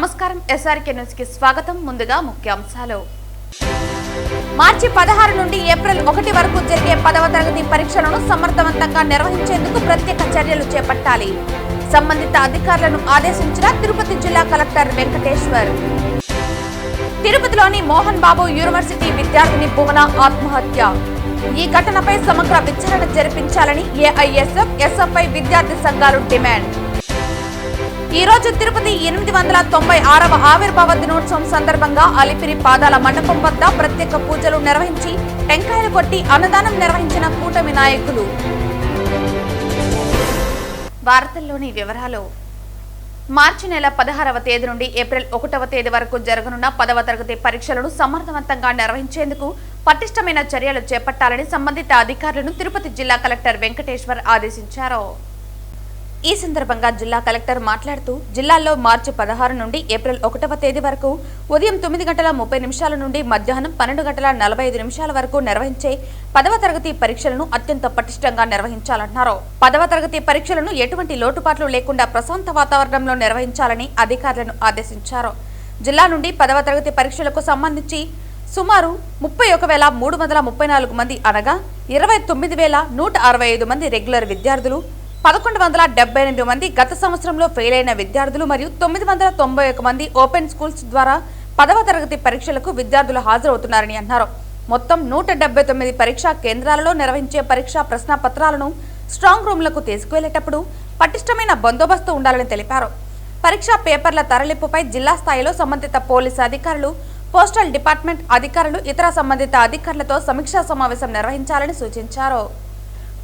నమస్కారం SRK news కి స్వాగతం. ముందుగా ముఖ్యాంశాలు. మార్చి 16 నుండి ఏప్రిల్ 1 వరకు జరిగే 10వ తరగతి పరీక్షలను సమర్థవంతంగా నిర్వహించేందుకు ప్రత్యేక చర్యలు చేపట్టాలి. సంబంధిత అధికారులను ఆదేశించిన తిరుపతి జిల్లా కలెక్టర్ వెంకటేశ్వర్. తిరుపతిలోని మోహన్ బాబు యూనివర్సిటీ విద్యార్థిని భువన ఆత్మహత్య. ఈ ఘటనపై సమగ్ర విచారణ జరిపించాలని ఏఐఎస్ఎఫ్, ఎస్ఎఫ్ఐ విద్యార్థి సంఘాలు డిమాండ్. ఈ రోజు తిరుపతి 896వ ఆవిర్భావ దినోత్సవం సందర్భంగా అలిపిరి పాదాల మండపం వద్ద ప్రత్యేక పూజలు నిర్వహించి టెంకాయలు కొట్టి అన్నదానం నిర్వహించిన కూటమి నాయకులు. వార్తల్లోని వివరాలు. మార్చి నెల 16వ తేదీ నుండి ఏప్రిల్ 1వ తేదీ వరకు జరగనున్న 10వ తరగతి పరీక్షలను సమర్థవంతంగా నిర్వహించేందుకు పటిష్టమైన చర్యలు చేపట్టాలని సంబంధిత అధికారులను తిరుపతి జిల్లా కలెక్టర్ వెంకటేశ్వర్ ఆదేశించారు. ఈ సందర్భంగా జిల్లా కలెక్టర్ మాట్లాడుతూ జిల్లాలో మార్చి 16 నుండి ఏప్రిల్ 1వ తేదీ వరకు ఉదయం 9:30 నుండి మధ్యాహ్నం 12:45 వరకు నిర్వహించే 10వ తరగతి పరీక్షలను అత్యంత పటిష్టంగా నిర్వహించాలన్నారు. 10వ తరగతి పరీక్షలను ఎటువంటి లోటుపాట్లు లేకుండా ప్రశాంత వాతావరణంలో నిర్వహించాలని అధికారులను ఆదేశించారు. జిల్లా నుండి 10వ తరగతి పరీక్షలకు సంబంధించి సుమారు 31,334 మంది అనగా 29,165 మంది రెగ్యులర్ విద్యార్థులు, 1178 మంది గత సంవత్సరంలో ఫెయిల్ అయిన విద్యార్థులు మరియు 991 మంది ఓపెన్ స్కూల్స్ ద్వారా 10వ తరగతి పరీక్షలకు విద్యార్థులు హాజరవుతున్నారని అన్నారు. మొత్తం 179 పరీక్షా కేంద్రాలలో నిర్వహించే పరీక్షా ప్రశ్నపత్రాలను స్ట్రాంగ్ రూమ్లకు తీసుకువెళ్లేటప్పుడు పటిష్టమైన బందోబస్తు ఉండాలని తెలిపారు. పరీక్షా పేపర్ల తరలింపుపై జిల్లా స్థాయిలో సంబంధిత పోలీసు అధికారులు, పోస్టల్ డిపార్ట్మెంట్ అధికారులు, ఇతర సంబంధిత అధికారులతో సమీక్షా సమావేశం నిర్వహించాలని సూచించారు.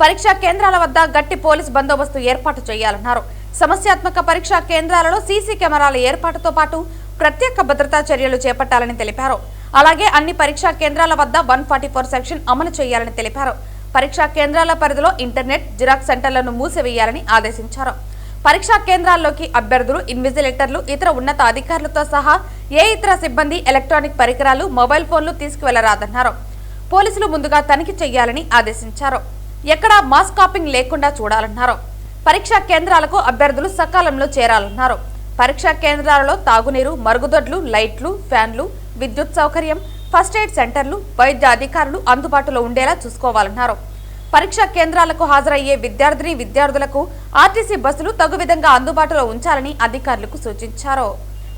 పరీక్షా కేంద్రాల వద్ద గట్టి పోలీస్ బందోబస్తు ఏర్పాటు చేయాలన్నారు. సమస్యాత్మక పరీక్షా కేంద్రాలలో సీసీ కెమెరాల ఏర్పాటుతో పాటు ప్రత్యేక భద్రతా చర్యలు చేపట్టాలని తెలిపారు. అలాగే అన్ని పరీక్షా కేంద్రాల వద్ద 144 సెక్షన్ అమలు చేయాలని తెలిపారు. పరీక్షా కేంద్రాల పరిధిలో ఇంటర్నెట్, జిరాక్స్ సెంటర్లను మూసివేయాలని ఆదేశించారు. పరీక్షా కేంద్రాల్లోకి అభ్యర్థులు, ఇన్విజిలేటర్లు, ఇతర ఉన్నత అధికారులతో సహా ఏ ఇతర సిబ్బంది ఎలక్ట్రానిక్ పరికరాలు, మొబైల్ ఫోన్లు తీసుకువెళ్లరాదన్నారు. పోలీసులు ముందుగా తనిఖీ చేయాలని ఆదేశించారు. ఎక్కడా మాస్ కాపింగ్ లేకుండా చూడాలన్నారు. పరీక్షా కేంద్రాలకు అభ్యర్థులు సకాలంలో చేరాలన్నారు. పరీక్షా కేంద్రాలలో తాగునీరు, మరుగుదొడ్లు, లైట్లు, ఫ్యాన్లు, విద్యుత్ సౌకర్యం, ఫస్ట్ ఎయిడ్ సెంటర్లు, వైద్య అధికారులు అందుబాటులో ఉండేలా చూసుకోవాలన్నారు. పరీక్షా కేంద్రాలకు హాజరయ్యే విద్యార్థులకు ఆర్టీసీ బస్సులు తగు విధంగా అందుబాటులో ఉంచాలని అధికారులకు సూచించారు.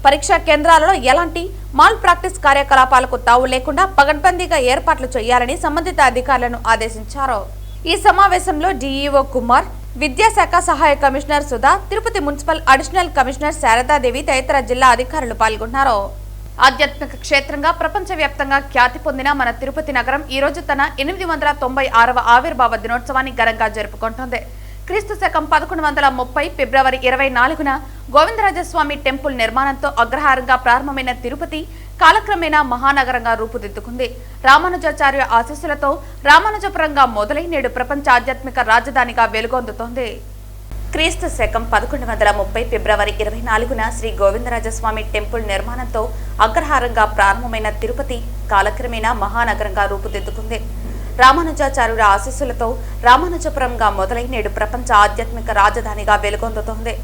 పరీక్షా కేంద్రాలలో ఎలాంటి మాల్ ప్రాక్టీస్ కార్యకలాపాలకు తావు లేకుండా పగడ్బందీగా ఏర్పాట్లు చేయాలని సంబంధిత అధికారులను ఆదేశించారు. ఈ సమావేశంలో డీఈఓ కుమార్, విద్యాశాఖ సహాయ commissioner Sudha, Tirupati municipal additional commissioner Saradadevi తదితర జిల్లా అధికారులు పాల్గొన్నారు. ఆధ్యాత్మిక క్షేత్రంగా ప్రపంచవ్యాప్తంగా ఖ్యాతి పొందిన మన తిరుపతి నగరం ఈ రోజు తన 896వ ఆవిర్భావ దినోత్సవాన్ని ఘనంగా జరుపుకుంటోంది. క్రీస్తు శకం 1130 ఫిబ్రవరి 24న గోవిందరాజస్వామి టెంపుల్ నిర్మాణంతో అగ్రహారంగా ప్రారంభమైన తిరుపతి కాలక్రమేణా మహానగరంగా రూపుదిద్దుకుంది. రామానుజాచార్య ఆశీస్సులతో రామానుజపురంగా మొదలై నేడు ప్రపంచ ఆధ్యాత్మిక రాజధానిగా వెలుగొందుతోంది. క్రీస్తు శకం 1130 ఫిబ్రవరి 24న శ్రీ గోవిందరాజస్వామి టెంపుల్ నిర్మాణంతో అగ్రహారంగా ప్రారంభమైన తిరుపతి కాలక్రమేణా మహానగరంగా రూపుదిద్దుకుంది. రామానుజాచార్యుల ఆశీస్సులతో రామానుజపురంగా మొదలై నేడు ప్రపంచ ఆధ్యాత్మిక రాజధానిగా వెలుగొందుతోంది.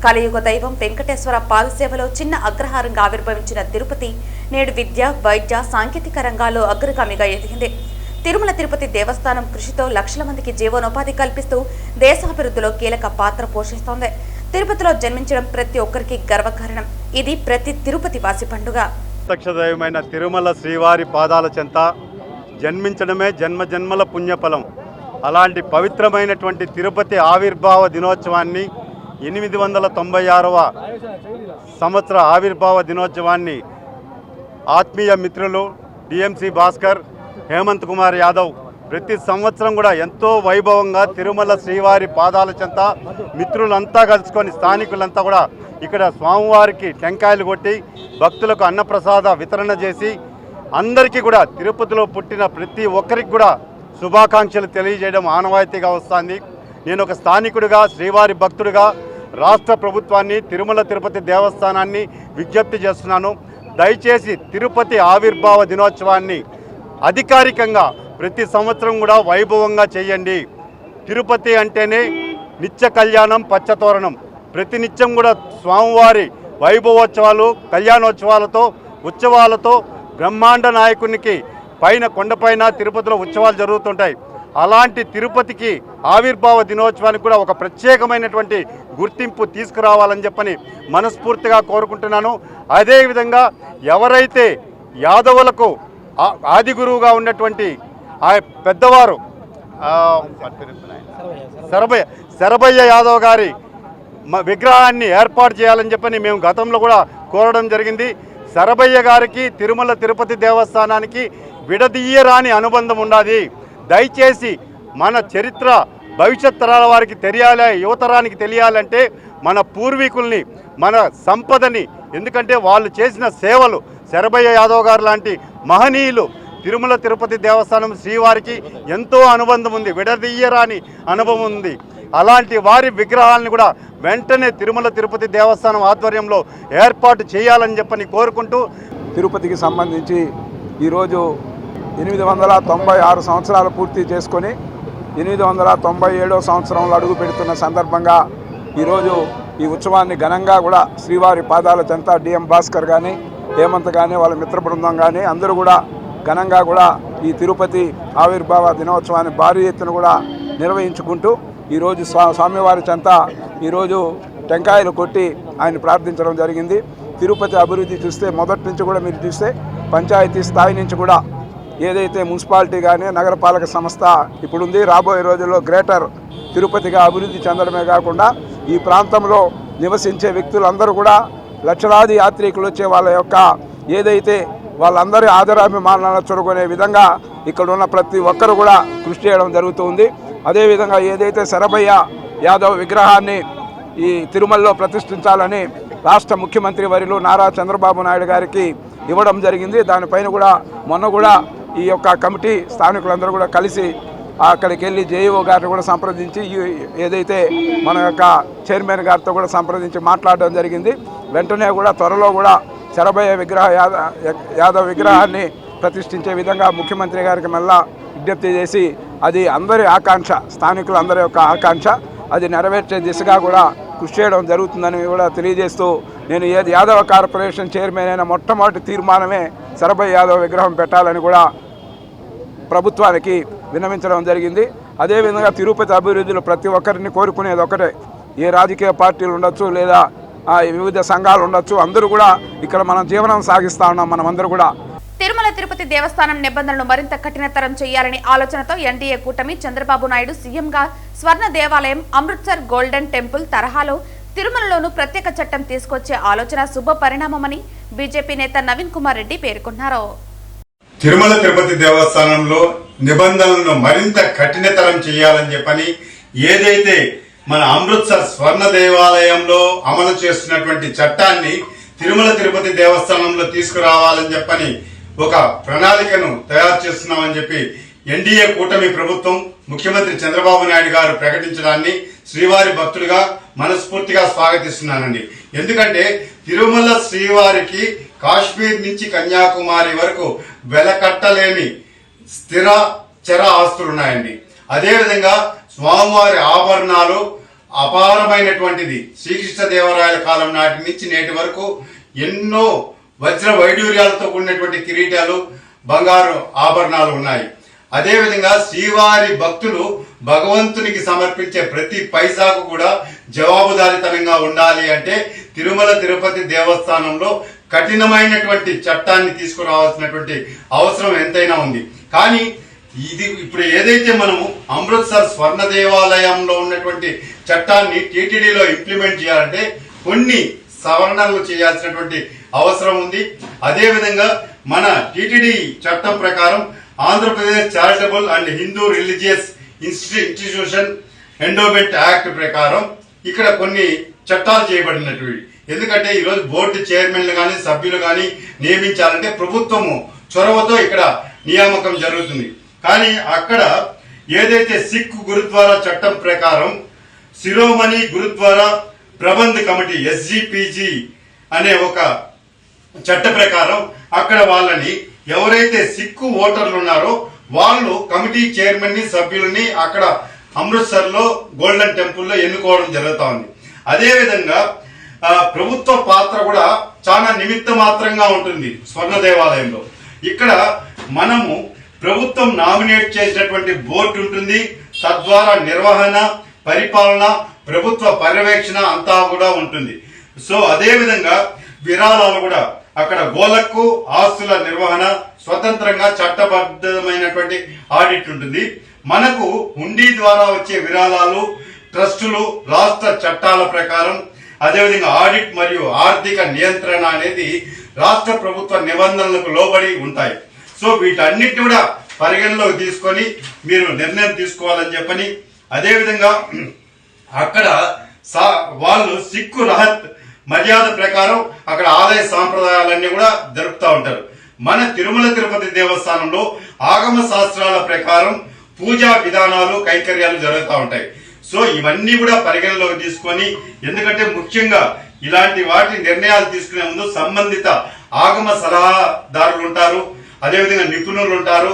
కలియుగ దైవం వెంకటేశ్వర పాదసేవలో చిన్న అగ్రహారంగా ఆవిర్భవించిన తిరుపతి నేడు విద్య, వైద్య, సాంకేతిక రంగాల్లో అగ్రగామిగా ఎదిగింది. తిరుమల తిరుపతి దేవస్థానం కృషితో లక్షల మందికి జీవనోపాధి కల్పిస్తూ దేశాభివృద్ధిలో కీలక పాత్ర పోషిస్తోంది. తిరుపతిలో జన్మించడం ప్రతి ఒక్కరికి గర్వకారణం. ఇది ప్రతి తిరుపతి వాసి పండుగ. దైవమైన తిరుమల శ్రీవారి పాదాల చెంత జన్మించడమే జన్మజన్మల పుణ్యఫలం. అలాంటి పవిత్రమైనటువంటి తిరుపతి ఆవిర్భావ దినోత్సవాన్ని 896వ సంవత్సర ఆవిర్భావ దినోత్సవాన్ని ఆత్మీయ మిత్రులు డిఎంసి భాస్కర్, హేమంత్ కుమార్ యాదవ్ ప్రతి సంవత్సరం కూడా ఎంతో వైభవంగా తిరుమల శ్రీవారి పాదాల చెంత మిత్రులంతా కలుసుకొని స్థానికులంతా కూడా ఇక్కడ స్వామివారికి టెంకాయలు కొట్టి భక్తులకు అన్నప్రసాద వితరణ చేసి అందరికీ కూడా తిరుపతిలో పుట్టిన ప్రతి ఒక్కరికి కూడా శుభాకాంక్షలు తెలియజేయడం ఆనవాయితీగా వస్తుంది. నేను ఒక స్థానికుడిగా, శ్రీవారి భక్తుడిగా రాష్ట్ర ప్రభుత్వాన్ని, తిరుమల తిరుపతి దేవస్థానాన్ని విజ్ఞప్తి చేస్తున్నాను. దయచేసి తిరుపతి ఆవిర్భావ దినోత్సవాన్ని అధికారికంగా ప్రతి సంవత్సరం కూడా వైభవంగా చేయండి. తిరుపతి అంటేనే నిత్య కళ్యాణం, పచ్చతోరణం. ప్రతినిత్యం కూడా స్వామివారి వైభవోత్సవాలు, కళ్యాణోత్సవాలతో, ఉత్సవాలతో బ్రహ్మాండ నాయకునికి పైన కొండపైన తిరుపతిలో ఉత్సవాలు జరుగుతుంటాయి. అలాంటి తిరుపతికి ఆవిర్భావ దినోత్సవానికి కూడా ఒక ప్రత్యేకమైనటువంటి గుర్తింపు తీసుకురావాలని చెప్పని మనస్ఫూర్తిగా కోరుకుంటున్నాను. అదేవిధంగా ఎవరైతే యాదవులకు ఆది గురువుగా ఉన్నటువంటి ఆ పెద్దవారు శరభయ్య యాదవ్ గారి విగ్రహాన్ని ఏర్పాటు చేయాలని చెప్పని మేము గతంలో కూడా కోరడం జరిగింది. శరభయ్య గారికి తిరుమల తిరుపతి దేవస్థానానికి విడదీయరాని అనుబంధం ఉన్నది. దయచేసి మన చరిత్ర భవిష్యత్ తరాల వారికి తెలియాలి, యువతరానికి తెలియాలంటే మన పూర్వీకుల్ని, మన సంపదని, ఎందుకంటే వాళ్ళు చేసిన సేవలు, శరభయ్య యాదవ్ గారు లాంటి మహనీయులు తిరుమల తిరుపతి దేవస్థానం శ్రీవారికి ఎంతో అనుబంధం ఉంది, విడదీయరాని అనుభవం ఉంది. అలాంటి వారి విగ్రహాలను కూడా వెంటనే తిరుమల తిరుపతి దేవస్థానం ఆధ్వర్యంలో ఏర్పాటు చేయాలని చెప్పని కోరుకుంటూ, తిరుపతికి సంబంధించి ఈరోజు 896 సంవత్సరాలు పూర్తి చేసుకొని 897వ సంవత్సరంలో అడుగు పెడుతున్న సందర్భంగా ఈరోజు ఈ ఉత్సవాన్ని ఘనంగా కూడా శ్రీవారి పాదాల చెంత డిఎం భాస్కర్ కానీ, హేమంత్ కానీ, వాళ్ళ మిత్ర బృందం కానీ అందరూ కూడా ఘనంగా కూడా ఈ తిరుపతి ఆవిర్భావ దినోత్సవాన్ని భారీ ఎత్తున కూడా నిర్వహించుకుంటూ ఈరోజు స్వామివారి చెంత ఈరోజు టెంకాయలు కొట్టి ఆయన ప్రార్థించడం జరిగింది. తిరుపతి అభివృద్ధి చూస్తే మొదటి నుంచి కూడా మీరు చూస్తే పంచాయతీ స్థాయి నుంచి కూడా ఏదైతే మున్సిపాలిటీ కానీ నగరపాలక సంస్థ ఇప్పుడుంది, రాబోయే రోజుల్లో గ్రేటర్ తిరుపతిగా అభివృద్ధి చెందడమే కాకుండా ఈ ప్రాంతంలో నివసించే వ్యక్తులందరూ కూడా లక్షలాది యాత్రికులు వచ్చే వాళ్ళ యొక్క ఏదైతే వాళ్ళందరి ఆదరాభిమానాలను చూరుకునే విధంగా ఇక్కడ ఉన్న ప్రతి ఒక్కరు కూడా కృషి చేయడం జరుగుతుంది. అదేవిధంగా ఏదైతే శరభయ్య యాదవ్ విగ్రహాన్ని ఈ తిరుమలలో ప్రతిష్ఠించాలని రాష్ట్ర ముఖ్యమంత్రి వర్యులు నారా చంద్రబాబు నాయుడు గారికి ఇవ్వడం జరిగింది. దానిపైన కూడా మొన్న కూడా ఈ యొక్క కమిటీ స్థానికులందరూ కూడా కలిసి అక్కడికి వెళ్ళి జేఈఓ గారిని కూడా సంప్రదించి ఏదైతే మన యొక్క చైర్మన్ గారితో కూడా సంప్రదించి మాట్లాడడం జరిగింది. వెంటనే కూడా త్వరలో కూడా శరభయ్య యాదవ్ విగ్రహాన్ని ప్రతిష్ఠించే విధంగా ముఖ్యమంత్రి గారికి మళ్ళా విజ్ఞప్తి చేసి అది అందరి ఆకాంక్ష, స్థానికులందరి యొక్క ఆకాంక్ష, అది నెరవేర్చే దిశగా కూడా కృషి చేయడం జరుగుతుందని కూడా తెలియజేస్తూ నేను యాదవ కార్పొరేషన్ చైర్మన్ అయిన మొట్టమొదటి తీర్మానమే శరభయ్య యాదవ్ విగ్రహం పెట్టాలని కూడా ప్రభుత్వానికి విన్నవించడం జరిగింది. అదేవిధంగా తిరుపతి అభివృద్ధిలో ప్రతి ఒక్కరిని కోరుకునేది ఒకటే, ఏ రాజకీయ పార్టీలు ఉండొచ్చు లేదా వివిధ సంఘాలు ఉండొచ్చు, అందరూ కూడా ఇక్కడ మనం జీవనం సాగిస్తూ ఉన్నాం. మనమందరూ కూడా తిరుమల తిరుపతి దేవస్థానం నిబంధనలు మరింత కఠినతరం చేయాలని ఆలోచనతో ఎన్డీఏ కూటమి చంద్రబాబు నాయుడు సీఎంగా స్వర్ణ దేవాలయం, అమృత్సర్ గోల్డెన్ టెంపుల్ తరహాలో తిరుమలలోనూ ప్రత్యేక చట్టం తీసుకొచ్చే ఆలోచన శుభ పరిణామమని బీజేపీ నేత నవీన్ కుమార్ రెడ్డి పేర్కొన్నారు. తిరుమల తిరుపతి దేవస్థానంలో నిబంధనలను మరింత కఠినతరం చేయాలని చెప్పని ఏదైతే మన అమృత్సర్ స్వర్ణ దేవాలయంలో అమలు చేస్తున్నటువంటి చట్టాన్ని తిరుమల తిరుపతి దేవస్థానంలో తీసుకురావాలని చెప్పని ఒక ప్రణాళికను తయారు చేస్తున్నామని చెప్పి ఎన్డీఏ కూటమి ప్రభుత్వం ముఖ్యమంత్రి చంద్రబాబు నాయుడు గారు ప్రకటించడాన్ని శ్రీవారి భక్తులుగా మనస్ఫూర్తిగా స్వాగతిస్తున్నానండి. ఎందుకంటే తిరుమల శ్రీవారికి కాశ్మీర్ నుంచి కన్యాకుమారి వరకు వెలకట్టలేని స్థిర చర ఆస్తులున్నాయండి. అదేవిధంగా స్వామివారి ఆభరణాలు అపారమైనటువంటిది. శ్రీకృష్ణదేవరాయల కాలం నాటి నుంచి నేటి వరకు ఎన్నో వజ్ర వైడూర్యాలతో కూడినటువంటి కిరీటాలు, బంగారు ఆభరణాలు ఉన్నాయి. అదేవిధంగా శ్రీవారి భక్తులు భగవంతునికి సమర్పించే ప్రతి పైసాకు కూడా జవాబుదారీతనంగా ఉండాలి అంటే తిరుమల తిరుపతి దేవస్థానంలో కఠినమైనటువంటి చట్టాన్ని తీసుకురావాల్సినటువంటి అవసరం ఎంతైనా ఉంది. కానీ ఇది ఇప్పుడు ఏదైతే మనము అమృత్సర్ స్వర్ణ దేవాలయంలో ఉన్నటువంటి చట్టాన్ని టీటీడీలో ఇంప్లిమెంట్ చేయాలంటే కొన్ని సవరణలు చేయాల్సినటువంటి అవసరం ఉంది. అదేవిధంగా మన టీటీడీ చట్టం ప్రకారం Andhra Pradesh charitable and Hindu religious institution endowment act ప్రకారం ఇక్కడ కొన్ని చట్టాలు చేయబడినటువంటి. ఎందుకంటే ఈరోజు బోర్డు చైర్మన్లు కానీ సభ్యులు కానీ నియమించాలంటే ప్రభుత్వము చొరవతో ఇక్కడ నియామకం జరుగుతుంది. కానీ అక్కడ ఏదైతే సిక్ గురుద్వారా చట్టం ప్రకారం శిరోమణి గురుద్వారా ప్రబంధ్ కమిటీ ఎస్జిపిజి అనే ఒక చట్ట ప్రకారం అక్కడ వాళ్ళని ఎవరైతే సిక్కు ఓటర్లు ఉన్నారో వాళ్ళు కమిటీ చైర్మన్ ని సభ్యులని అక్కడ అమృత్సర్ లో గోల్డెన్ టెంపుల్ లో ఎన్నుకోవడం జరుగుతా ఉంది. అదేవిధంగా ప్రభుత్వ పాత్ర కూడా చాలా నిమిత్త మాత్రంగా ఉంటుంది స్వర్ణ దేవాలయంలో. ఇక్కడ మనము ప్రభుత్వం నామినేట్ చేసినటువంటి బోర్డు ఉంటుంది, తద్వారా నిర్వహణ, పరిపాలన, ప్రభుత్వ పర్యవేక్షణ అంతా కూడా ఉంటుంది. సో అదేవిధంగా విరాళాలు కూడా అక్కడ గోలక్కు ఆస్తుల నిర్వహణ స్వతంత్రంగా చట్టబద్ధమైనటువంటి ఆడిట్ ఉంటుంది. మనకు హుండీ ద్వారా వచ్చే విరాళాలు, ట్రస్టులు రాష్ట్ర చట్టాల ప్రకారం, అదేవిధంగా ఆడిట్ మరియు ఆర్థిక నియంత్రణ అనేది రాష్ట్ర ప్రభుత్వ నిబంధనలకు లోబడి ఉంటాయి. సో వీటన్నిటిని కూడా పరిగణలోకి తీసుకొని మీరు నిర్ణయం తీసుకోవాలని చెప్పని, అదేవిధంగా అక్కడ వాళ్ళు సిక్కు రహత్ మర్యాద ప్రకారం అక్కడ ఆలయ సాంప్రదాయాలన్నీ కూడా జరుపుతూ ఉంటారు. మన తిరుమల తిరుపతి దేవస్థానంలో ఆగమ శాస్త్రాల ప్రకారం పూజా విధానాలు, కైంకర్యాలు జరుగుతూ ఉంటాయి. సో ఇవన్నీ కూడా పరిగణలోకి తీసుకొని, ఎందుకంటే ముఖ్యంగా ఇలాంటి వాటి నిర్ణయాలు తీసుకునే ముందు సంబంధిత ఆగమ సలహాదారులు ఉంటారు, అదేవిధంగా నిపుణులు ఉంటారు,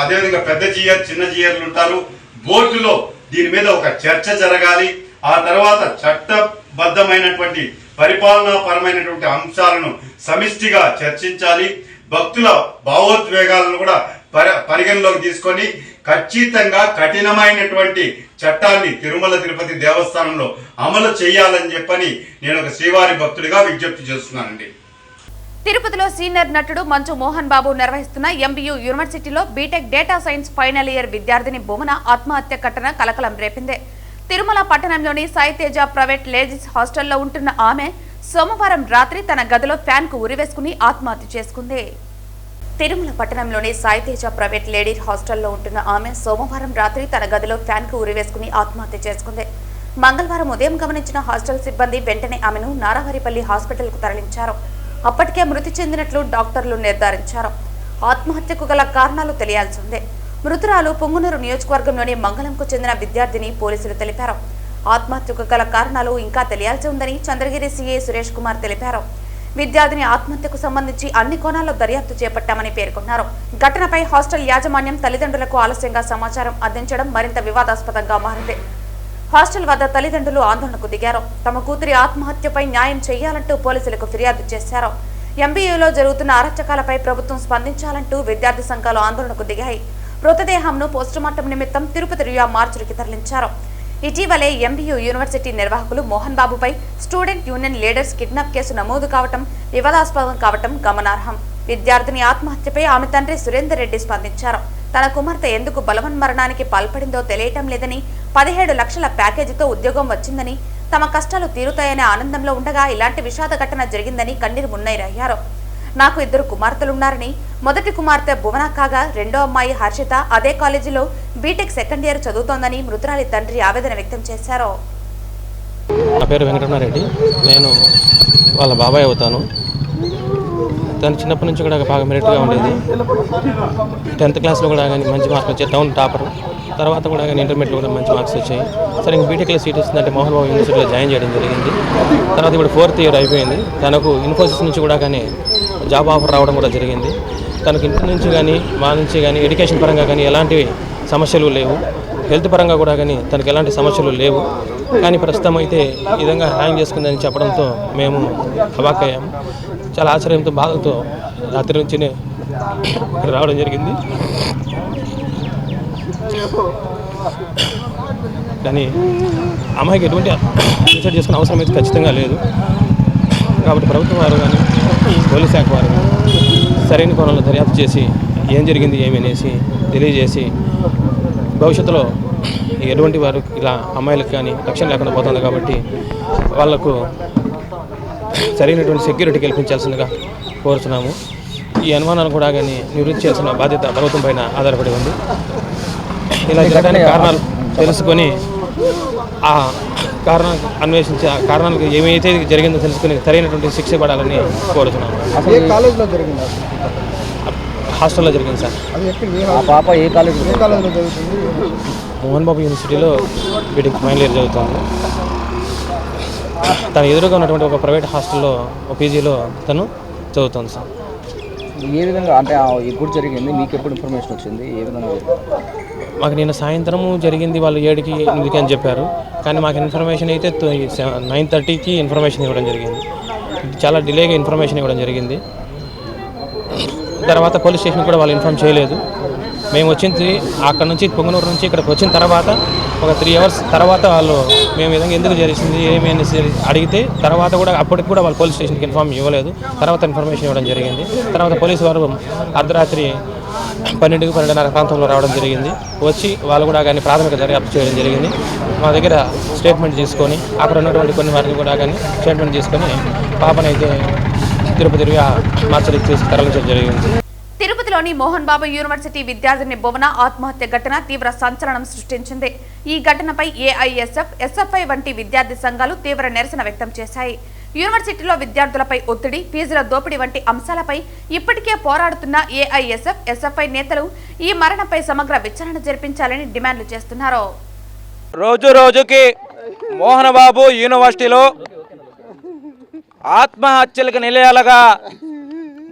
అదేవిధంగా పెద్ద జీయర్, చిన్న జీయర్లు ఉంటారు. బోర్డులో దీని మీద ఒక చర్చ జరగాలి. ఆ తర్వాత చట్టబద్ధమైనటువంటి పరిపాలనాపరమైనటువంటి అంశాలను సమిష్టిగా చర్చించాలి. భక్తుల భావోద్వేగాలను కూడా పరిగణలోకి తీసుకొని ఖచ్చితంగా కఠినమైనటువంటి చట్టాన్ని తిరుమల తిరుపతి దేవస్థానంలో అమలు చేయాలని చెప్పని నేను ఒక శ్రీవారి భక్తుడిగా విజ్ఞప్తి చేస్తున్నానండి. తిరుపతిలో సీనియర్ నటుడు మంచు మోహన్ బాబు నిర్వహిస్తున్న ఎంబీయూ యూనివర్సిటీలో BTech data science final year విద్యార్థిని భువన ఆత్మహత్య ఘటన కలకలం రేపింది. తిరుమల పట్టణంలోని సాయితేజ ప్రైవేట్ లేడీస్ హాస్టల్లో ఉంటున్న ఆమె సోమవారం రాత్రి తన గదిలో ఫ్యాన్ కు ఉరివేసుకుని ఆత్మహత్య చేసుకుంది. తిరుమల పట్టణంలోని సాయితేజ ప్రైవేట్ లేడీస్ హాస్టల్లో ఉంటున్న ఆమె సోమవారం రాత్రి తన గదిలో ఫ్యాన్ కు ఉరివేసుకుని ఆత్మహత్య చేసుకుంది. మంగళవారం ఉదయం గమనించిన హాస్టల్ సిబ్బంది వెంటనే ఆమెను నారావారిపల్లి హాస్పిటల్ కు తరలించారు. అప్పటికే మృతి చెందినట్లు డాక్టర్లు నిర్ధారించారు. ఆత్మహత్యకు గల కారణాలు తెలియాల్సి ఉంది. మృతురాలు పొంగునూరు నియోజకవర్గంలోని మంగళంకు చెందిన విద్యార్థిని పోలీసులు తెలిపారు. ఆత్మహత్యకు గల కారణాలు ఇంకా తెలియాల్సి ఉందని చంద్రగిరి సీఏ సురేష్ కుమార్ తెలిపారు. విద్యార్థిని ఆత్మహత్యకు సంబంధించి అన్ని కోణాల్లో దర్యాప్తు చేపట్టామని పేర్కొన్నారు. ఘటనపై హాస్టల్ యాజమాన్యం తల్లిదండ్రులకు ఆలస్యంగా సమాచారం అందించడం మరింత వివాదాస్పదంగా మారింది. హాస్టల్ వద్ద తల్లిదండ్రులు ఆందోళనకు దిగారు. తమ కూతురి ఆత్మహత్యపై న్యాయం చేయాలంటూ పోలీసులకు ఫిర్యాదు చేశారు. ఎంబీయూలో జరుగుతున్న అరాచకాలపై ప్రభుత్వం స్పందించాలంటూ విద్యార్థి సంఘాలు ఆందోళనకు దిగాయి. మృతదేహంను పోస్టుమార్టం నిమిత్తం తిరుపతి రుయా మార్చురికి తరలించారు. ఇటీవలే ఎంబీయూ యూనివర్సిటీ నిర్వాహకులు మోహన్ బాబుపై student union leaders kidnap case నమోదు కావటం వివాదాస్పదం కావటం గమనార్హం. విద్యార్థిని ఆత్మహత్యపై ఆమె తండ్రి సురేందర్ రెడ్డి స్పందించారు. తన కుమార్తె ఎందుకు బలవన్మరణానికి పాల్పడిందో తెలియటం లేదని, 17 లక్షల ప్యాకేజీతో ఉద్యోగం వచ్చిందని, తమ కష్టాలు తీరుతాయనే ఆనందంలో ఉండగా ఇలాంటి విషాద ఘటన జరిగిందని కన్నీరు మున్నీరయ్యారు. నాకు 2 కుమార్తెలున్నారని, మొదటి కుమార్తె భువన కాగా రెండో అమ్మాయి హర్షిత అదే కాలేజీలో బీటెక్ సెకండ్ ఇయర్ చదువుతోందని మృతురాలి తండ్రి ఆవేదన వ్యక్తం చేశారు. నా పేరు వెంకటరమణారెడ్డి. నేను వాళ్ళ బాబాయ్ అవుతాను. తను చిన్నప్పటి నుంచి కూడా బాగా మెరిట్గా ఉండేది. 10th క్లాస్లో కూడా కానీ మంచి మార్క్స్ వచ్చాయి, టౌన్ టాపర్. తర్వాత కూడా కానీ ఇంటర్మీడియట్లో కూడా మంచి మార్క్స్ వచ్చాయి. సరే ఇంక బీటెక్లో సీట్ వస్తుందంటే మోహన్ బాబు యూనివర్సిటీలో జాయిన్ చేయడం జరిగింది. తర్వాత ఇప్పుడు 4th ఇయర్ అయిపోయింది. తనకు ఇన్ఫోసిస్ నుంచి కూడా కానీ జాబ్ ఆఫర్ రావడం కూడా జరిగింది. తనకు ఇంటి నుంచి కానీ మా నుంచి కానీ ఎడ్యుకేషన్ పరంగా కానీ ఎలాంటి సమస్యలు లేవు. హెల్త్ పరంగా కూడా కానీ తనకు ఎలాంటి సమస్యలు లేవు. కానీ ప్రస్తుతం అయితే ఈ విధంగా హ్యాంగ్ చేసుకుందని చెప్పడంతో మేము అవాక్కయ్యాము. చాలా ఆశ్చర్యంతో బాధలతో రాత్రి నుంచి ఇక్కడ రావడం జరిగింది. కానీ అమ్మాయికి ఎటువంటి సూసైడ్ చేసుకునే అవసరం అయితే ఖచ్చితంగా లేదు. కాబట్టి ప్రభుత్వం వారు కానీ పోలీస్ శాఖ వారు సరైన కోణంలో దర్యాప్తు చేసి ఏం జరిగింది ఏమి అనేసి తెలియజేసి భవిష్యత్తులో ఎటువంటి వారు ఇలా అమ్మాయిలకు కానీ రక్షణ లేకుండా పోతుంది. కాబట్టి వాళ్లకు సరైనటువంటి సెక్యూరిటీ కల్పించాల్సిందిగా కోరుతున్నాము. ఈ అనుమానాలు కూడా కానీ నివృత్తి చేయాల్సిన బాధ్యత ప్రభుత్వం పైన ఆధారపడి ఉంది. ఇలా జరగడానికి కారణాలు తెలుసుకొని ఆ కారణాలు అన్వేషించి ఆ కారణాలకు ఏమైతే జరిగిందో తెలుసుకుని సరైనటువంటి శిక్ష పడాలని కోరుతున్నాము. హాస్టల్లో జరిగింది సార్. పాప ఏ కాలేజీలో చదువుతుంది? మోహన్ బాబు యూనివర్సిటీలో బీటెక్ ఫైనల్ ఇయర్ చదువుతుంది. తను ఎదురుగా ఉన్నటువంటి ఒక ప్రైవేట్ హాస్టల్లో ఒక పీజీలో తను చదువుతుంది సార్. ఏ విధంగా అంటే ఎప్పుడు జరిగింది, మీకు ఎప్పుడు ఇన్ఫర్మేషన్ వచ్చింది, ఏ విధంగా జరిగింది? మాకు నిన్న సాయంత్రము జరిగింది, వాళ్ళు 7కి 8కి అని చెప్పారు. కానీ మాకు ఇన్ఫర్మేషన్ అయితే 9:30కి ఇన్ఫర్మేషన్ ఇవ్వడం జరిగింది. చాలా డిలేగా ఇన్ఫర్మేషన్ ఇవ్వడం జరిగింది. తర్వాత పోలీస్ స్టేషన్ కూడా వాళ్ళు ఇన్ఫార్మ్ చేయలేదు. మేము వచ్చింది అక్కడ నుంచి పొంగనూరు నుంచి ఇక్కడికి వచ్చిన తర్వాత ఒక 3 hours తర్వాత వాళ్ళు మేము విధంగా ఎందుకు జరిగింది ఏమి అనేసి అడిగితే తర్వాత కూడా అప్పటికి కూడా వాళ్ళు పోలీస్ స్టేషన్కి ఇన్ఫార్మ్ ఇవ్వలేదు. తర్వాత ఇన్ఫర్మేషన్ ఇవ్వడం జరిగింది. తర్వాత పోలీసు వారు అర్ధరాత్రి 12-12:30 ప్రాంతంలో రావడం జరిగింది. వచ్చి వాళ్ళు కూడా కానీ ప్రాథమిక దర్యాప్తు చేయడం జరిగింది. మా దగ్గర స్టేట్మెంట్ తీసుకొని అక్కడ ఉన్నటువంటి కొన్ని వారిని కూడా కానీ స్టేట్మెంట్ తీసుకొని పాపనైతే తిరుపతి మార్చరికి చేసి తరలించడం జరిగింది. తిరుపతిలోని మోహన్ బాబు యూనివర్సిటీ విద్యార్థిని భువన ఆత్మహత్య ఘటన తీవ్ర సంచలనం సృష్టించింది. ఈ ఘటనపై ఏఐఎస్ఎఫ్, ఎస్ఎఫ్ఐ వంటి విద్యార్థి సంఘాలు తీవ్ర నిరసన వ్యక్తం చేశాయి. యూనివర్సిటీలో విద్యార్థులపై ఒత్తిడి, ఫీజుల దోపిడీ వంటి అంశాలపై ఇప్పటికే పోరాడుతున్న ఏఐఎస్ఎఫ్, ఎస్ఎఫ్ఐ నేతలు ఈ మరణంపై సమగ్ర విచారణ జరిపించాలని డిమాండ్లు చేస్తున్నారు. రోజు రోజుకి మోహన్ బాబు యూనివర్సిటీలో ఆత్మహత్యలకు నిలయాలుగా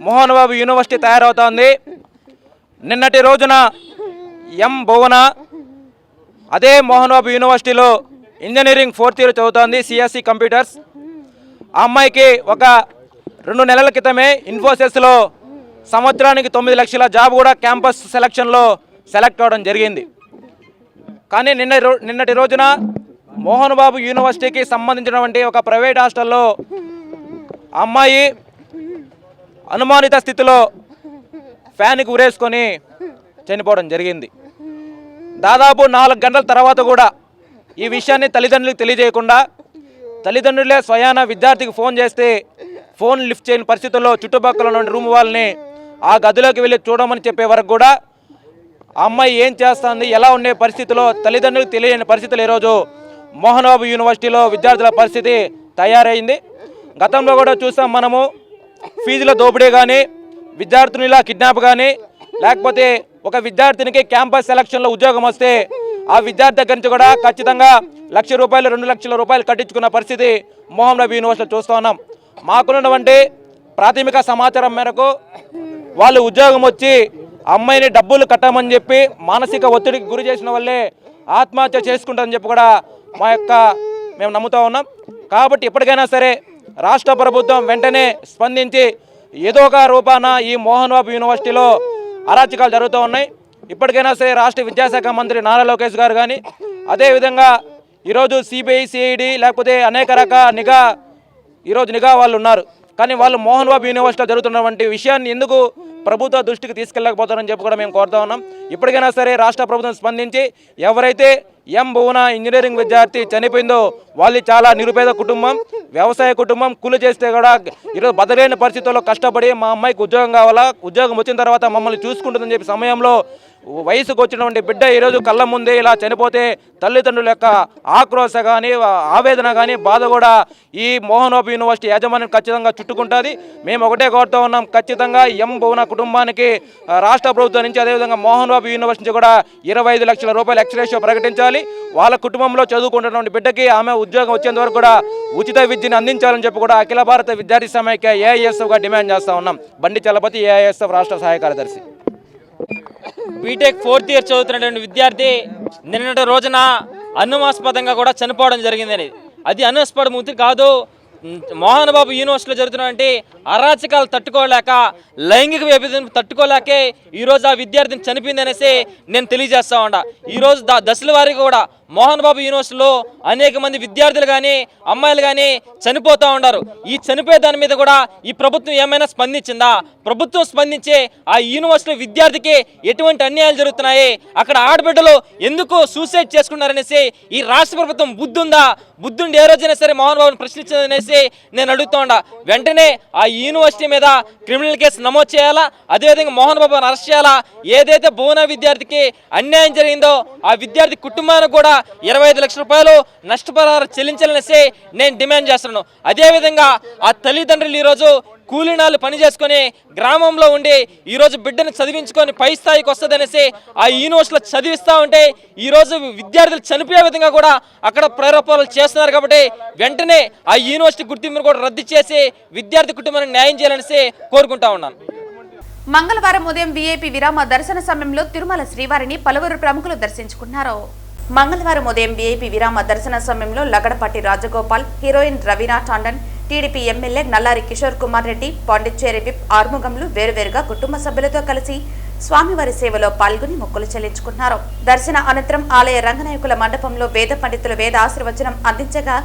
మోహన్ బాబు యూనివర్సిటీ తయారవుతోంది. నిన్నటి రోజున భువన అదే మోహన్ బాబు యూనివర్సిటీలో ఇంజనీరింగ్ 4th year చదువుతోంది, సిఎస్సి కంప్యూటర్స్. ఆ అమ్మాయికి ఒక 2 నెలల క్రితమే ఇన్ఫోసిస్లో సంవత్సరానికి 9 లక్షల జాబ్ కూడా క్యాంపస్ సెలక్షన్లో సెలెక్ట్ అవ్వడం జరిగింది. కానీ నిన్నటి రోజున మోహన్ బాబు యూనివర్సిటీకి సంబంధించినటువంటి ఒక ప్రైవేట్ హాస్టల్లో అమ్మాయి అనుమానిత స్థితిలో ఫ్యాన్కి ఉరేసుకొని చనిపోవడం జరిగింది. దాదాపు 4 గంటల తర్వాత కూడా ఈ విషయాన్ని తల్లిదండ్రులకు తెలియజేయకుండా తల్లిదండ్రులే స్వయాన విద్యార్థికి ఫోన్ చేస్తే ఫోన్ లిఫ్ట్ చేయని పరిస్థితుల్లో చుట్టుపక్కల ఉన్న రూమ్ వాళ్ళని ఆ గదిలోకి వెళ్ళి చూడమని చెప్పే వరకు కూడా ఆ అమ్మాయి ఏం చేస్తుంది, ఎలా ఉండే పరిస్థితిలో తల్లిదండ్రులకు తెలియని పరిస్థితులు ఈరోజు మోహన్ బాబు యూనివర్సిటీలో విద్యార్థుల పరిస్థితి తయారైంది. గతంలో కూడా చూసాం మనము, ఫీజుల దోపిడీ కానీ, విద్యార్థునిలా కిడ్నాప్ కానీ, లేకపోతే ఒక విద్యార్థినికి క్యాంపస్ సెలక్షన్లో ఉద్యోగం వస్తే ఆ విద్యార్థి దగ్గర నుంచి కూడా ఖచ్చితంగా ₹1,00,000, ₹2,00,000 కట్టించుకున్న పరిస్థితి మోహన్ బాబు యూనివర్సిటీలో చూస్తూ ఉన్నాం. మాకున్నటువంటి ప్రాథమిక సమాచారం మేరకు వాళ్ళు ఉద్యోగం వచ్చి అమ్మాయిని డబ్బులు కట్టమని చెప్పి మానసిక ఒత్తిడికి గురి చేసిన వల్లే ఆత్మహత్య చేసుకుంటారని చెప్పి కూడా మేము నమ్ముతూ ఉన్నాం. కాబట్టి ఇప్పటికైనా సరే రాష్ట్ర ప్రభుత్వం వెంటనే స్పందించి ఏదో ఒక రూపాన ఈ మోహన్ బాబు యూనివర్సిటీలో అరాచకాలు జరుగుతూ ఉన్నాయి. ఇప్పటికైనా సరే రాష్ట్ర విద్యాశాఖ మంత్రి నారా లోకేష్ గారు కానీ, అదేవిధంగా ఈరోజు సిబిఐ, సిఐడి లేకపోతే అనేక రకాల నిఘా వాళ్ళు ఉన్నారు. కానీ వాళ్ళు మోహన్ బాబు యూనివర్సిటీలో జరుగుతున్నటువంటి విషయాన్ని ఎందుకు ప్రభుత్వ దృష్టికి తీసుకెళ్ళకపోతారని చెప్పి కూడా మేము కోరుతా ఉన్నాం. ఇప్పటికైనా సరే రాష్ట్ర ప్రభుత్వం స్పందించి ఎవరైతే భువన ఇంజనీరింగ్ విద్యార్థి చనిపోయిందో వాళ్ళు చాలా నిరుపేద కుటుంబం, వ్యవసాయ కుటుంబం, కూలి చేస్తే కూడా ఈరోజు బతలేని పరిస్థితుల్లో కష్టపడి మా అమ్మాయికి ఉద్యోగం కావాలా, ఉద్యోగం వచ్చిన తర్వాత మమ్మల్ని చూసుకుంటుందని చెప్పి సమయంలో వయసుకు వచ్చినటువంటి బిడ్డ ఈరోజు కళ్ళ ముందే ఇలా చనిపోతే తల్లిదండ్రుల యొక్క ఆక్రోశ కానీ, ఆవేదన కానీ, బాధ కూడా ఈ మోహన్ బాబు యూనివర్సిటీ యాజమాన్యం ఖచ్చితంగా చుట్టుకుంటుంది. మేము ఒకటే కోరుతూ ఉన్నాం, ఖచ్చితంగా భువన కుటుంబానికి రాష్ట్ర ప్రభుత్వం నుంచి, అదేవిధంగా మోహన్ బాబు యూనివర్సిటీ కూడా ₹25 లక్షల ఎక్స్‌గ్రేషియో ప్రకటించాలి. వాళ్ళ కుటుంబంలో చదువుకుంటున్నటువంటి బిడ్డకి ఆమె ఉద్యోగం వచ్చేంత వరకు కూడా ఉచిత విద్యను అందించాలని చెప్పి కూడా అఖిల భారత విద్యార్థి సమైక్య ఏఐఎస్ఎఫ్గా డిమాండ్ చేస్తూ ఉన్నాం. బండి చలపతి, ఏఐఎస్ఎఫ్ రాష్ట్ర సహాయ కార్యదర్శి. బీటెక్ 4th year చదువుతున్నటువంటి విద్యార్థి నిన్నటి రోజున అనుమాస్పదంగా కూడా చనిపోవడం జరిగిందని. అది అనుమాస్పద మృతి కాదు. మోహన్ బాబు యూనివర్సిటీలో జరుగుతున్నటువంటి అరాచకాలు తట్టుకోలేక, లైంగిక విభజన తట్టుకోలేకే ఈరోజు ఆ విద్యార్థిని చనిపోయింది అనేసి నేను తెలియజేస్తా ఉన్నా. ఈరోజు దశల వారీగా కూడా మోహన్ బాబు యూనివర్సిటీలో అనేక మంది విద్యార్థులు కానీ, అమ్మాయిలు కానీ చనిపోతూ ఉన్నారు. ఈ చనిపోయే దాని మీద కూడా ఈ ప్రభుత్వం ఏమైనా స్పందించిందా? ప్రభుత్వం స్పందించే ఆ యూనివర్సిటీ విద్యార్థికి ఎటువంటి అన్యాయాలు జరుగుతున్నాయి, అక్కడ ఆడబిడ్డలు ఎందుకు సూసైడ్ చేసుకున్నారనేసి ఈ రాష్ట్ర ప్రభుత్వం బుద్ధుండి ఏ రోజైనా సరే మోహన్ బాబుని ప్రశ్నించదనేసి నేను అడుగుతూ ఉన్నా. వెంటనే ఆ యూనివర్సిటీ మీద క్రిమినల్ కేసు నమోదు చేయాలా, అదేవిధంగా మోహన్ బాబుని అరెస్ట్ చేయాలా. ఏదైతే భువన విద్యార్థికి అన్యాయం జరిగిందో ఆ విద్యార్థి కుటుంబానికి కూడా ₹25 లక్షల నష్టపరిహారం చెల్లించాలనేసి నేను డిమాండ్ చేస్తున్నాను. అదేవిధంగా ఆ తల్లిదండ్రులు ఈరోజు కూలీనాలు పని చేసుకొని గ్రామంలో ఉండి ఈరోజు బిడ్డను చదివించుకొని పై స్థాయికి వస్తుందనేసి ఆ యూనివర్సిటీలో చదివిస్తూ ఉంటే ఈరోజు విద్యార్థులు చనిపోయే విధంగా కూడా అక్కడ ప్రేరేపణలు చేస్తున్నారు. కాబట్టి వెంటనే ఆ యూనివర్సిటీ గుర్తింపును కూడా రద్దు చేసి విద్యార్థి కుటుంబానికి న్యాయం చేయాలనేసి కోరుకుంటా ఉన్నాను. మంగళవారం ఉదయం వీఐపీ విరామ దర్శన సమయంలో తిరుమల శ్రీవారిని పలువురు ప్రముఖులు దర్శించుకున్నారు. మంగళవారం ఉదయం వీఐపీ విరామ దర్శన సమయంలో Lagadapati Rajagopal, heroine Raveena Tandon, TDP MLA Nallari Kishore Kumar Reddy, Pondicherry whip ఆర్ముగంలు వేరువేరుగా కుటుంబ సభ్యులతో కలిసి స్వామివారి సేవలో పాల్గొని మొక్కులు చెల్లించుకున్నారు. దర్శన అనంతరం ఆలయ రంగనాయకుల మండపంలో వేద పండితులు వేద ఆశీర్వచనం అందించగా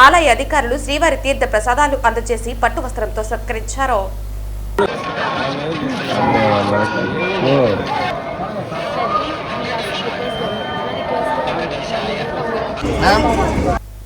ఆలయ అధికారులు శ్రీవారి తీర్థ ప్రసాదాలు అందజేసి పట్టు వస్త్రంతో సత్కరించారు.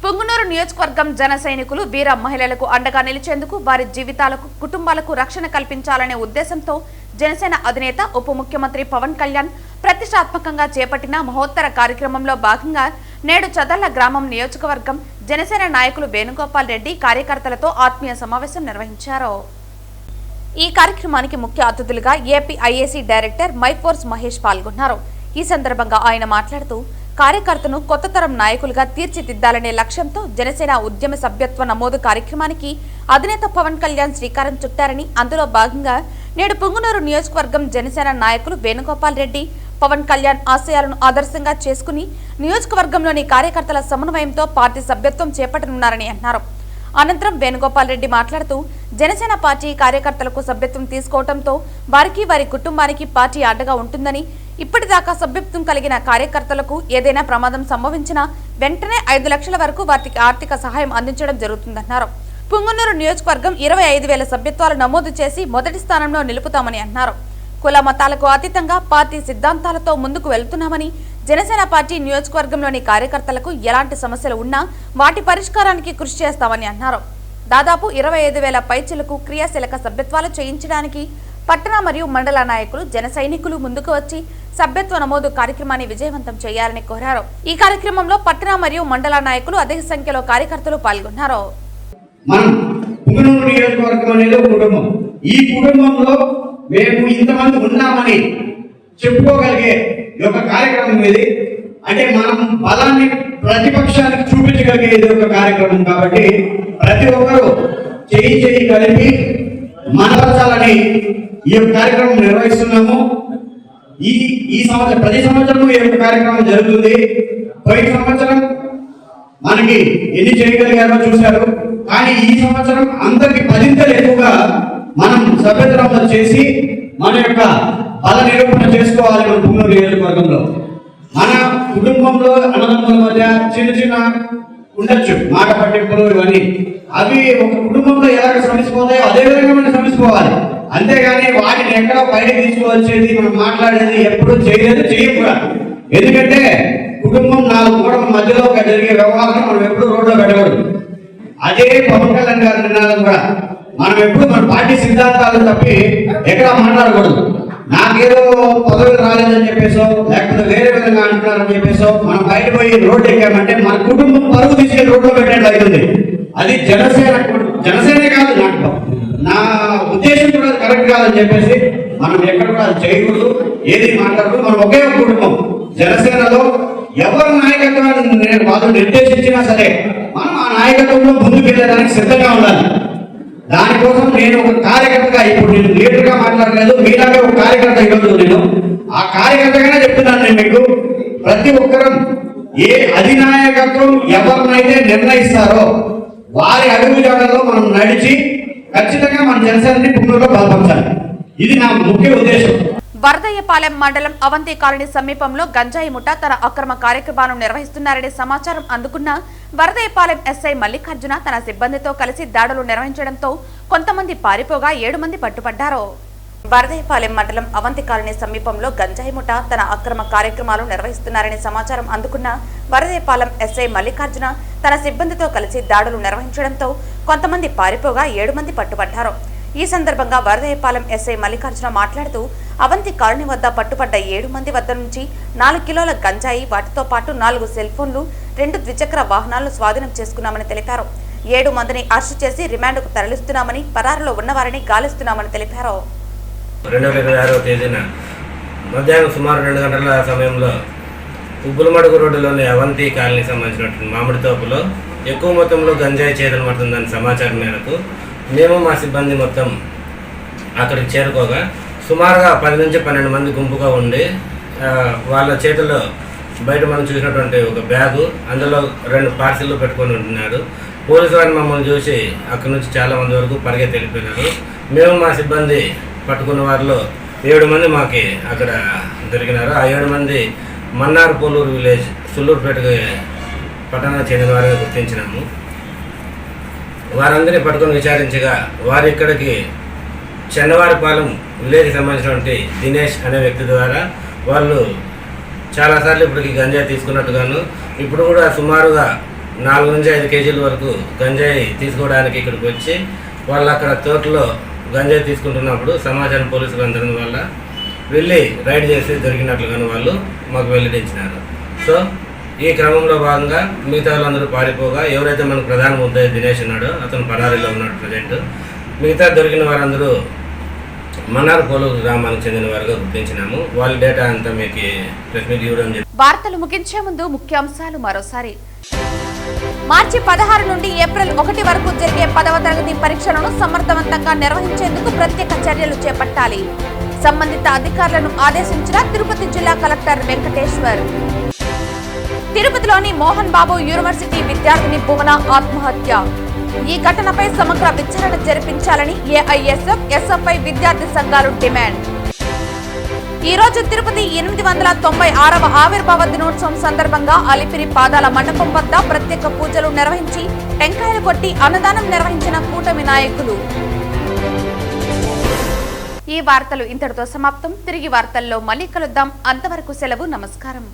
పుంగనూరు నియోజకవర్గం జన సైనికులు వీర మహిళలకు అండగా నిలిచేందుకు వారి జీవితాలకు కుటుంబాలకు రక్షణ కల్పించాలనే ఉద్దేశంతో జనసేన అధినేత ఉప ముఖ్యమంత్రి పవన్ కళ్యాణ్ ప్రతిష్టాత్మకంగా చేపట్టిన మహోత్తర కార్యక్రమంలో భాగంగా నేడు చదర్ల గ్రామం నియోజకవర్గం జనసేన నాయకులు వేణుగోపాల్ రెడ్డి కార్యకర్తలతో ఆత్మీయ సమావేశం నిర్వహించారు. ఈ కార్యక్రమానికి ముఖ్య అతిథులుగా AP IAC director Myforce Mahesh పాల్గొన్నారు. ఈ సందర్భంగా ఆయన మాట్లాడుతూ కార్యకర్తను కొత్త తరం నాయకులుగా తీర్చిదిద్దాలనే లక్ష్యంతో జనసేన ఉద్యమ సభ్యత్వ నమోదు కార్యక్రమానికి అధినేత పవన్ కళ్యాణ్ శ్రీకారం చుట్టారని, అందులో భాగంగా నేడు పుంగనూరు నియోజకవర్గం జనసేన నాయకులు వేణుగోపాల్ రెడ్డి పవన్ కళ్యాణ్ ఆశయాలను ఆదర్శంగా చేసుకుని నియోజకవర్గంలోని కార్యకర్తల సమన్వయంతో పార్టీ సభ్యత్వం చేపట్టనున్నారని అన్నారు. అనంతరం వేణుగోపాల్ రెడ్డి మాట్లాడుతూ జనసేన పార్టీ కార్యకర్తలకు సభ్యత్వం తీసుకోవడంతో వారికి వారి కుటుంబానికి పార్టీ అండగా ఉంటుందని, ఇప్పటిదాకా సభ్యత్వం కలిగిన కార్యకర్తలకు ఏదైనా ప్రమాదం సంభవించినా వెంటనే 5 లక్షల వరకు వారికి ఆర్థిక సహాయం అందించడం జరుగుతుందన్నారు. పుంగనూరు నియోజకవర్గం 25,000 సభ్యత్వాలు నమోదు చేసి మొదటి స్థానంలో నిలుపుతామని అన్నారు. కుల మతాలకు అతీతంగా పార్టీ సిద్ధాంతాలతో ముందుకు వెళ్తున్నామని, జనసేన పార్టీ నియోజకవర్గంలోని కార్యకర్తలకు ఎలాంటి సమస్యలు ఉన్నా వాటి పరిష్కారానికి కృషి చేస్తామని అన్నారు. దాదాపు 25,000 పైచిలకు క్రియాశీలక సభ్యత్వాలు చేయించడానికి పట్టణ మరియు మండల నాయకులు జన సైనికులు ముందుకు వచ్చి సభ్యత్వ నమోదు కార్యక్రమాన్ని విజయవంతం చేయాలని కోరారు. ఈ కార్యక్రమంలో పట్టణ మరియు మండల నాయకులు అధిక సంఖ్యలో కార్యకర్తలు పాల్గొన్నారు. మనం పుంగనూరు నియోజకవర్గం అనేది ఒక కుటుంబం. ఈ కుటుంబంలో మేము ఇంతమంది ఉన్నామని చెప్పుకోగలిగే ఒక కార్యక్రమం ఇది. అంటే మనం బలాన్ని ప్రతిపక్షానికి చూపించగలిగేది ఒక కార్యక్రమం కాబట్టి ప్రతి ఒక్కరూ చేయి కలిపి మనపరచాలని ఈ యొక్క కార్యక్రమం నిర్వహిస్తున్నాము. ఈ సంవత్సరం ప్రతి సంవత్సరం ఈ యొక్క కార్యక్రమం జరుగుతుంది. పోయిన సంవత్సరం మనకి ఎన్ని చేయగలిగారో చూశారు. కానీ ఈ సంవత్సరం అందరికి 10 ఎక్కువగా మనం సభ్యత్వం చేసి మన యొక్క బల నిరూపణ చేసుకోవాలి. మన పుంగనూరు నియోజకవర్గంలో మన కుటుంబంలో అన్నదమ్ముల మధ్య చిన్న ఉండొచ్చు మాట పట్టింపులు, ఇవన్నీ అవి ఒక కుటుంబంలో ఎలాగ శ్రమించిపోతాయో అదే విధంగా మనం శ్రమించుకోవాలి. అంతేగాని వాటిని ఎక్కడో బయటకు తీసుకువచ్చేది మనం మాట్లాడేది ఎప్పుడు చేయలేదు, కూడా. ఎందుకంటే కుటుంబం 4 గోడల మధ్యలో జరిగే వ్యవహారం మనం ఎప్పుడు రోడ్లో పెట్టకూడదు. అదే పవన్ కళ్యాణ్ గారి నినాదం కూడా. మనం ఎప్పుడు మన పార్టీ సిద్ధాంతాలు తప్పి ఎక్కడ మాట్లాడకూడదు. నాకేదో పదవులు రాలేదని చెప్పేసో లేకపోతే వేరే విధంగా అంటున్నారని చెప్పేసో మనం పోయి రోడ్డు ఎక్కామంటే మన కుటుంబం పరుగు తీసుకెళ్ళి రోడ్లో పెట్టినట్లు అవుతుంది. అది జనసేనే కాదు, నా ఉద్దేశం కూడా కరెక్ట్ కాదని చెప్పేసి మనం ఎక్కడ కూడా చేయకూడదు, ఏది మాట్లాడకూడదు. మనం ఒకే ఒక కుటుంబం. జనసేనలో ఎవరి నాయకత్వాన్ని వాళ్ళు నిర్దేశించినా సరే మనం ఆ నాయకత్వంలో ముందుకు వెళ్ళడానికి సిద్ధంగా ఉండాలి. దానికోసం నేను ఒక కార్యకర్తగా, ఇప్పుడు నేను లీడర్గా మాట్లాడలేదు, మీలాగే ఒక కార్యకర్త. ఈరోజు నేను ఆ కార్యకర్తగానే చెప్తున్నాను. నేను మీకు ప్రతి ఒక్కరం ఏ అధినాయకత్వం ఎవరినైతే నిర్ణయిస్తారో వారి అడుగు జాడల్లో మనం నడిచి ఖచ్చితంగా మన జనసేనని పుంగనూరులో బలపరచాలి. ఇది నా ముఖ్య ఉద్దేశం. వరదయ్యపాలెం మండలం అవంతి కాలనీ సమీపంలో గంజాయి ముఠా తన అక్రమ కార్యక్రమాలను నిర్వహిస్తున్నారనే సమాచారం అందుకున్న వరదయ్యపాలెం ఎస్ఐ మల్లికార్జున తన సిబ్బందితో కలిసి దాడులు నిర్వహించడంతో కొంతమంది పారిపోగా 7 మంది పట్టుబడ్డారు. వరదయ్యపాలెం మండలం అవంతి కాలనీ సమీపంలో గంజాయి ముఠా తన అక్రమ కార్యక్రమాలు నిర్వహిస్తున్నారనే సమాచారం అందుకున్న వరదయ్యపాలెం ఎస్ఐ మల్లికార్జున తన సిబ్బందితో కలిసి దాడులు నిర్వహించడంతో కొంతమంది పారిపోగా 7 మంది పట్టుబడ్డారు. ఈ సందర్భంగా వరదయ్యపాలెం ఎస్ఐ మల్లికార్జున మాట్లాడుతూ అవంతి కాలనీ వద్ద పట్టుబడ్డ 7 మంది వద్ద నుంచి 4 కిలోల గంజాయి, వాటితో పాటు 4 సెల్ ఫోన్లు, 2 ద్విచక్ర వాహనాలను స్వాధీనం చేసుకున్నామని తెలిపారు. 7 మందిని అరెస్టు చేసి రిమాండ్కు తరలిస్తున్నామని, పరారులో ఉన్నవారిని గాలిస్తున్నామని తెలిపారు. 2026వ తేదీన మధ్యాహ్నం సుమారు 2 గంటల సమయంలో ఉబ్బులమడుగు రోడ్డులోని అవంతి కాలనీ సంబంధించినటువంటి మామిడి తోపులో ఎక్కువ మొత్తంలో గంజాయి చేతలు పడుతుందని సమాచారం మేరకు మేము మా సిబ్బంది మొత్తం అక్కడికి చేరుకోగా సుమారుగా 10 నుంచి 12 మంది గుంపుగా ఉండి వాళ్ళ చేతుల్లో బయట మనం చూసినటువంటి ఒక బ్యాగు, అందులో 2 పార్సిల్లు పెట్టుకొని ఉంటున్నారు. పోలీసు వారిని మమ్మల్ని చూసి అక్కడి నుంచి చాలా మంది వరకు పరిగెత్తి వెళ్ళిపోయినారు. మేము మా సిబ్బంది పట్టుకున్న వారిలో 7 మంది మాకి అక్కడ దొరికినారు. ఆ 7 మంది మన్నార్ పోలూరు విలేజ్ సుల్లూరుపేట పట్టణానికి చెందిన వారిగా గుర్తించినాము. వారందరినీ పట్టుకొని విచారించగా వారి ఇక్కడికి చెన్నవారిపాలెం విలేజ్కి సంబంధించినటువంటి దినేష్ అనే వ్యక్తి ద్వారా వాళ్ళు చాలాసార్లు ఇప్పటికి గంజాయి తీసుకున్నట్టుగాను, ఇప్పుడు కూడా సుమారుగా 4 నుంచి 5 కేజీల వరకు గంజాయి తీసుకోవడానికి ఇక్కడికి వచ్చి వాళ్ళు అక్కడ తోటలో గంజాయి తీసుకుంటున్నప్పుడు సమాచారం పోలీసులు అందడం వల్ల వెళ్ళి రైడ్ చేసి దొరికినట్లుగాను వాళ్ళు మాకు వెల్లడించినారు. సో ఈ క్రమంలో భాగంగా మిగతా వాళ్ళందరూ పారిపోగా ఎవరైతే మనకు ప్రధాన ముద్దాయి దినేష్ ఉన్నాడో అతను పరారీలో ఉన్నాడు ప్రజెంట్. మిగతా దొరికిన వారందరూ మన్నార్ పోలూరు గ్రామానికి చెందిన వారుగా గుర్తించినాము. వాళ్ళ డేటా అంతా మీకు ప్రెస్ మీట్ ఇవ్వడం జరిగింది. వార్తలు ముగించే ముందు ముఖ్యాంశాలు మరోసారి. మార్చి 16 నుండి ఏప్రిల్ 1 వరకు జరిగే 10వ తరగతి పరీక్షలను సమర్థవంతంగా నిర్వహించేందుకు ప్రత్యేక చర్యలు చేపట్టాలి. సంబంధిత అధికారులను ఆదేశించిన తిరుపతి జిల్లా కలెక్టర్ వెంకటేశ్వర్. తిరుపతిలోని మోహన్ బాబు యూనివర్సిటీ విద్యార్థిని భువన ఆత్మహత్య. ఈ ఘటనపై సమగ్ర విచారణ జరిపించాలని ఏఐఎస్ఎఫ్, ఎస్ఎఫ్ఐ విద్యార్థి సంఘాలు డిమాండ్. ఈ రోజు తిరుపతి 896వ ఆవిర్భావ దినోత్సవం సందర్భంగా అలిపిరి పాదాల మండపం వద్ద ప్రత్యేక పూజలు నిర్వహించి టెంకాయలు కొట్టి అన్నదానం నిర్వహించిన కూటమి నాయకులు. ఈ వార్తలు ఇంతటితో సమాప్తం. తిరిగి వార్తల్లో మళ్ళీ కలుద్దాం. అంతవరకు సెలవు. నమస్కారం.